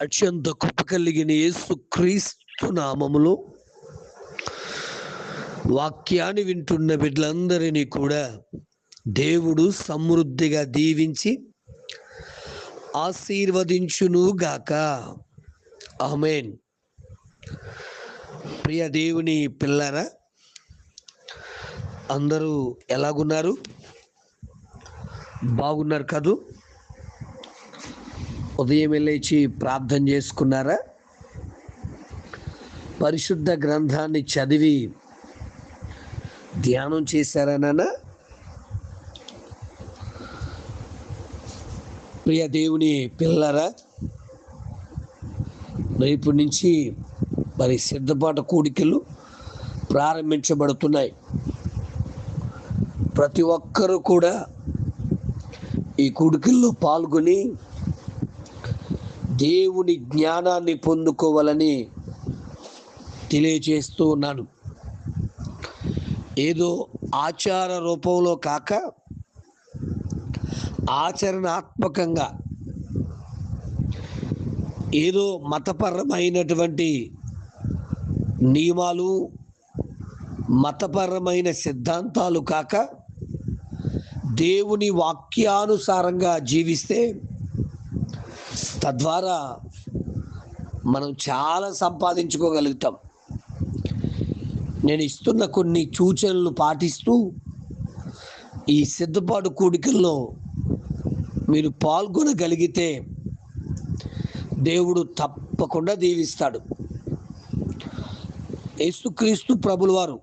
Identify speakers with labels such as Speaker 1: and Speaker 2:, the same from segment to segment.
Speaker 1: అత్యంత కృప కలిగిన యేసుక్రీస్తు నామములో వాక్యాన్ని వింటున్న బిడ్డలందరినీ కూడా దేవుడు సమృద్ధిగా దీవించి ఆశీర్వదించును గాక. ఆమేన్. ప్రియ దేవుని పిల్లరా, అందరూ ఎలాగున్నారు? బాగున్నారు కదూ? ఉదయం లేచి ప్రార్థన చేసుకున్నారా? పరిశుద్ధ గ్రంథాన్ని చదివి ధ్యానం చేశారా నాన్న? ప్రియ దేవుని పిల్లరా, రేపు నుంచి మరి సిద్ధపాటు కూడికలు ప్రారంభించబడుతున్నాయి. ప్రతి ఒక్కరూ కూడా ఈ కూడికల్లో పాల్గొని దేవుని జ్ఞానాన్ని పొందుకోవాలని తెలియజేస్తూ ఉన్నాను. ఏదో ఆచార రూపంలో కాక ఆచరణాత్మకంగా, ఏదో మతపరమైనటువంటి నియమాలు, మతపరమైన సిద్ధాంతాలు కాక దేవుని వాక్యానుసారంగా జీవిస్తే తద్వారా మనం చాలా సంపాదించుకోగలుగుతాం. నేను ఇస్తున్న కొన్ని సూచనలు పాటిస్తూ ఈ సిద్ధపాటు కూడికల్లో మీరు పాల్గొనగలిగితే దేవుడు తప్పకుండా దీవిస్తాడు. యేసుక్రీస్తు ప్రభుల వారు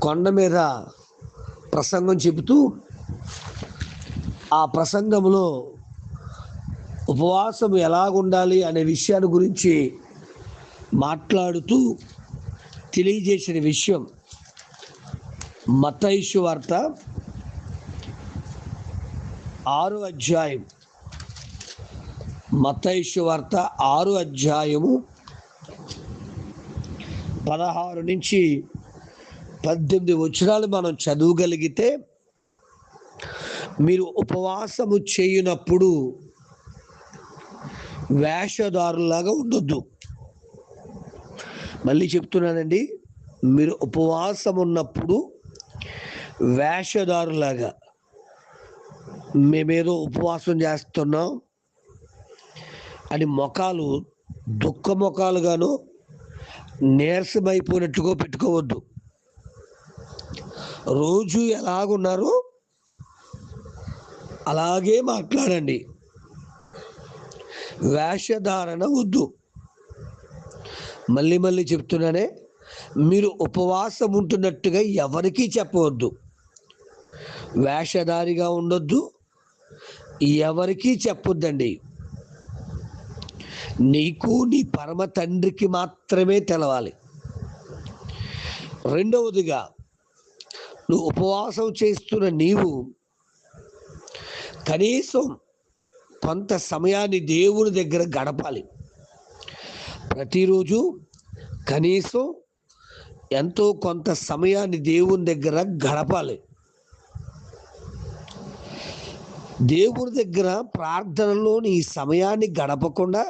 Speaker 1: కొండ మీద ప్రసంగం చెబుతూ ఆ ప్రసంగంలో ఉపవాసం ఎలాగుండాలి అనే విషయాన్ని గురించి మాట్లాడుతూ తెలియజేసిన విషయం మత్తయి సువార్త 6వ అధ్యాయం, మత్తయి సువార్త 6వ అధ్యాయము 16 నుంచి 18 వచనాలు మనం చదవగలిగితే, మీరు ఉపవాసము చేయనప్పుడు వేషధారులాగా ఉండొద్దు. మళ్ళీ చెప్తున్నానండి, మీరు ఉపవాసం ఉన్నప్పుడు వేషధారులాగా, మేమేదో ఉపవాసం చేస్తున్నాం అని ముఖాలు దుఃఖ ముఖాలుగాను నీరసమైపోయినట్టుగా పెట్టుకోవద్దు. రోజు ఎలాగున్నారో అలాగే మాట్లాడండి. వేషధారణ వద్దు. మళ్ళీ చెప్తున్నానే, మీరు ఉపవాసం ఉంటున్నట్టుగా ఎవరికీ చెప్పవద్దు. వేషధారిగా ఉండొద్దు, ఎవరికీ చెప్పొద్దండి. నీకు నీ పరమ తండ్రికి మాత్రమే తెలవాలి. రెండవదిగా, నువ్వు ఉపవాసం చేస్తున్న నీవు కనీసం కొంత సమయాన్ని దేవుని దగ్గర గడపాలి. ప్రతిరోజు కనీసం ఎంతో కొంత సమయాన్ని దేవుని దగ్గర గడపాలి. దేవుని దగ్గర ప్రార్థనలో నీ సమయాన్ని గడపకుండా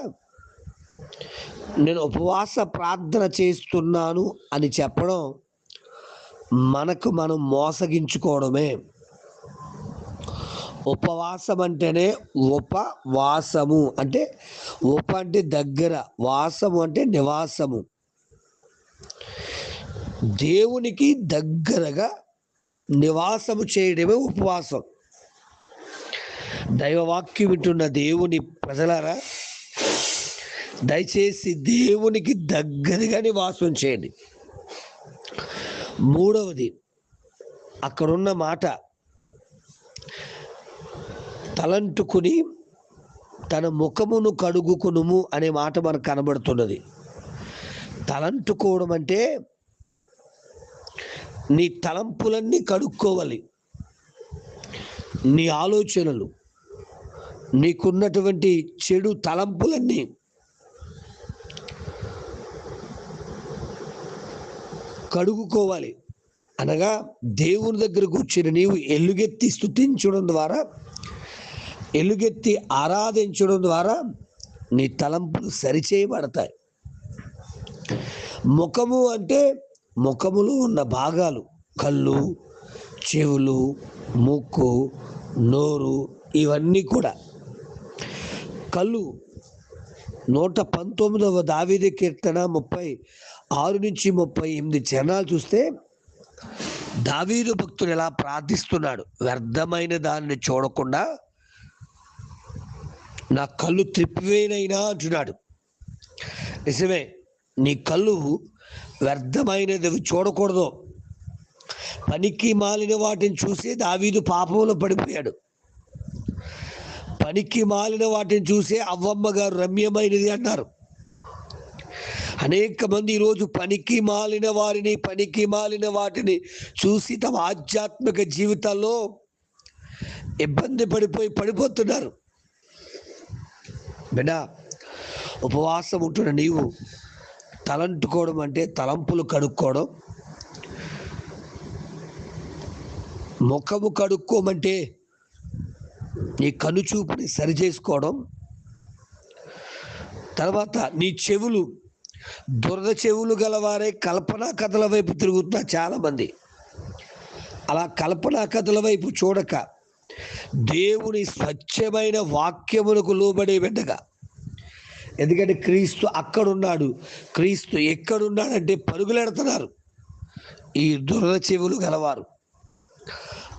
Speaker 1: నేను ఉపవాస ప్రార్థన చేస్తున్నాను అని చెప్పడం మనకు మనం మోసగించుకోవడమే. ఉపవాసం అంటేనే ఉపవాసము అంటే, ఉప అంటే దగ్గర, వాసము అంటే నివాసము. దేవునికి దగ్గరగా నివాసము చేయడమే ఉపవాసం. దైవవాక్యం వింటున్న దేవుని ప్రజలారా, దయచేసి దేవునికి దగ్గరగా నివాసం చేయండి. మూడవది, అక్కడున్న మాట తలంటుకుని తన ముఖమును కడుగుకునుము అనే మాట మనకు కనబడుతున్నది. తలంటుకోవడం అంటే నీ తలంపులన్నీ కడుక్కోవాలి. నీ ఆలోచనలు, నీకున్నటువంటి చెడు తలంపులన్నీ కడుగుకోవాలి. అనగా దేవుని దగ్గరకు వచ్చిన నీవు ఎలుగెత్తి స్తుతించడం ద్వారా, ఎలుగెత్తి ఆరాధించడం ద్వారా నీ తలంపులు సరిచేయబడతాయి. ముఖము అంటే ముఖములో ఉన్న భాగాలు, కళ్ళు, చెవులు, ముక్కు, నోరు, ఇవన్నీ కూడా. కళ్ళు 119వ దావీదు కీర్తన 36-38 చరణాలు చూస్తే దావీదు భక్తుడు ఎలా ప్రార్థిస్తున్నాడు. వ్యర్థమైన దానిని చూడకుండా నా కళ్ళు త్రిప్పివేనైనా అంటున్నాడు. నిజమే, నీ కళ్ళు వ్యర్థమైనది చూడకూడదు. పనికి మాలిన వాటిని చూసి దావీదు పాపంలో పడిపోయాడు. పనికి మాలిన వాటిని చూసే అవ్వమ్మ గారు రమ్యమైనది అన్నారు. అనేక మంది ఈరోజు పనికి మాలిన వాటిని చూసి తమ ఆధ్యాత్మిక జీవితాల్లో ఇబ్బంది పడిపోతున్నారు. బిడ్డ, ఉపవాసం ఉంటున్న నీవు తలంటుకోవడం అంటే తలంపులు కడుక్కోవడం, ముఖము కడుక్కోమంటే నీ కనుచూపుని సరిచేసుకోవడం, తర్వాత నీ చెవులు, దురద చెవులు గలవారే కల్పనా కథల వైపు తిరుగుతున్నారు చాలామంది. అలా కల్పనా కథల వైపు చూడక దేవుని స్వచ్ఛమైన వాక్యములకు లోబడే బిడ్డగా, ఎందుకంటే క్రీస్తు అక్కడున్నాడు, క్రీస్తు ఎక్కడున్నాడంటే పరుగులెడుతున్నారు ఈ దురద చెవులు గలవారు.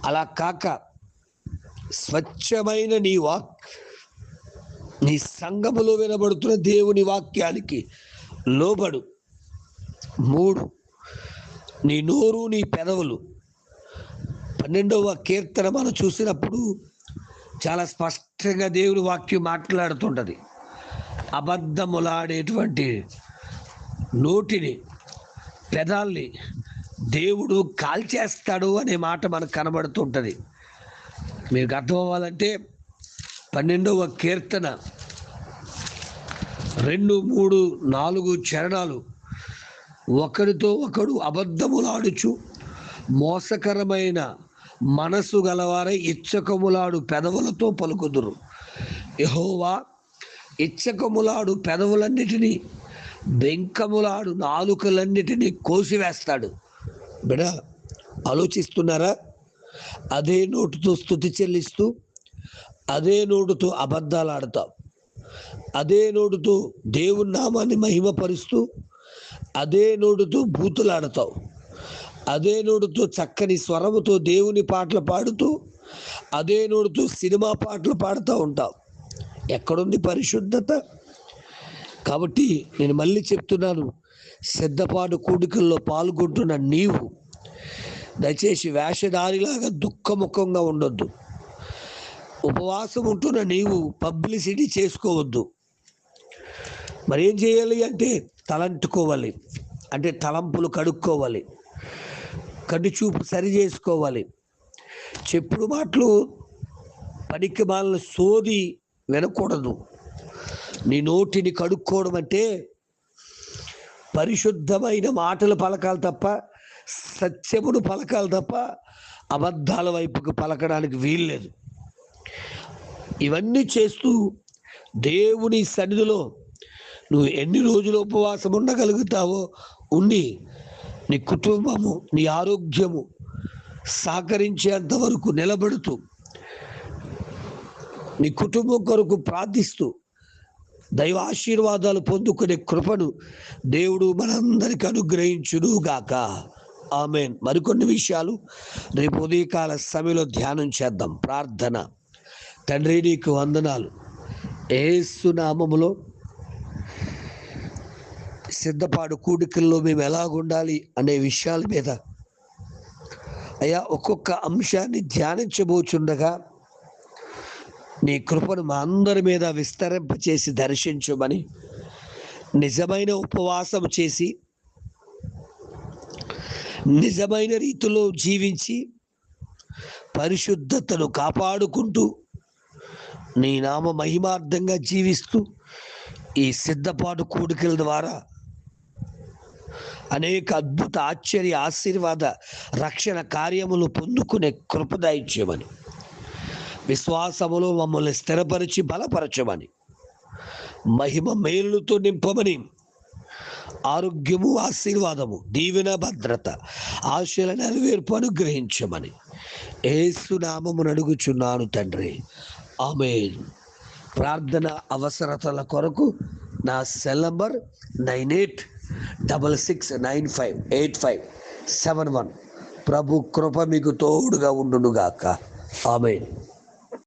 Speaker 1: అలా కాక స్వచ్ఛమైన నీ సంఘములో వినబడుతున్న దేవుని వాక్యానికి లోబడు. 3, నీ నోరు, నీ పెదవులు. 12వ కీర్తన మనం చూసినప్పుడు చాలా స్పష్టంగా దేవుని వాక్యం మాట్లాడుతుంటది. అబద్ధములాడేటువంటి నోటిని, పెదాల్ని దేవుడు కాల్చేస్తాడు అనే మాట మనకు కనబడుతుంటది. మీకు అర్థం అవ్వాలంటే 12వ కీర్తన 2, 3, 4 చరణాలు. ఒకరితో ఒకడు అబద్ధములాడుచు మోసకరమైన మనసు గలవారై ఇచ్చకములాడు పెదవులతో పలుకుదురు. యెహోవా ఇచ్చకములాడు పెదవులన్నిటినీ, బెంకములాడు నాలుకలన్నిటినీ కోసివేస్తాడు. బిడ, ఆలోచిస్తున్నారా? అదే నోటుతో స్తుతి చెల్లిస్తూ, అదే నోటుతో అబద్ధాలు ఆడతావు, అదే నోటుతో దేవుని నామాన్ని మహిమపరుస్తూ, అదే నోటుతో బూతులాడతావు, అదే నోటుతో చక్కని స్వరముతో దేవుని పాటలు పాడుతూ, అదే నోటుతో సినిమా పాటలు పాడుతూ ఉంటావు. ఎక్కడుంది పరిశుద్ధత? కాబట్టి నేను మళ్ళీ చెప్తున్నాను, సిద్ధపాటు కూడికల్లో పాల్గొంటున్న నీవు దయచేసి వేషధారిలాగా దుఃఖముఖంగా ఉండొద్దు. ఉపవాసం ఉంటున్న నీవు పబ్లిసిటీ చేసుకోవద్దు. మరి ఏం చేయాలి అంటే తలంటుకోవాలి, అంటే తలంపులు కడుక్కోవాలి, కంటి చూపు సరి చేసుకోవాలి. చెప్పుడు మాటలు, పనికి మాలిన సోది వినకూడదు. నీ నోటిని కడుక్కోవడం అంటే పరిశుద్ధమైన మాటలు పలకాలి తప్ప, సత్యమును పలకాలి తప్ప అబద్ధాల వైపుకు పలకడానికి వీల్లేదు. ఇవన్నీ చేస్తూ దేవుని సన్నిధిలో నువ్వు ఎన్ని రోజులు ఉపవాసం ఉండగలుగుతావో ఉండి, నీ కుటుంబము, నీ ఆరోగ్యము సహకరించేంత వరకు నిలబడుతూ, నీ కుటుంబం కొరకు ప్రార్థిస్తూ దైవ ఆశీర్వాదాలు పొందుకునే కృపను దేవుడు మనందరికి అనుగ్రహించును గాక. ఆమేన్. మరికొన్ని విషయాలు రేపు ఉదయకాల సమయంలో ధ్యానం చేద్దాం. ప్రార్థన. తండ్రి, నీకు వందనాలు. యేసు నామములో సిద్ధపాటు కూడికల్లో మేము ఎలాగుండాలి అనే విషయాల మీద అయ్యా ఒక్కొక్క అంశాన్ని ధ్యానించబోచుండగా నీ కృపను మా అందరి మీద విస్తరింపచేసి దర్శించమని, నిజమైన ఉపవాసం చేసి నిజమైన రీతిలో జీవించి పరిశుద్ధతను కాపాడుకుంటూ నీ నామ మహిమార్థంగా జీవిస్తూ ఈ సిద్ధపాటు కూడికల ద్వారా అనేక అద్భుత ఆశ్చర్య ఆశీర్వాద రక్షణ కార్యములు పొందుకునే కృప దయచేయమని, విశ్వాసములో మమ్మల్ని స్థిరపరిచి బలపరచమని మహిమ మేలుతో నింపమని, ఆరోగ్యము, ఆశీర్వాదము, దీవెన, భద్రత, ఆశల నెరవేర్పు అనుగ్రహించమని యేసు నామమున అడుగుచున్నాను తండ్రి, ఆమేన్. ప్రార్థన అవసరతల కొరకు నా సెల్ నంబర్ 9866958571. ప్రభు కృప మీకు తోడుగా ఉండునుగాక. ఆమేన్.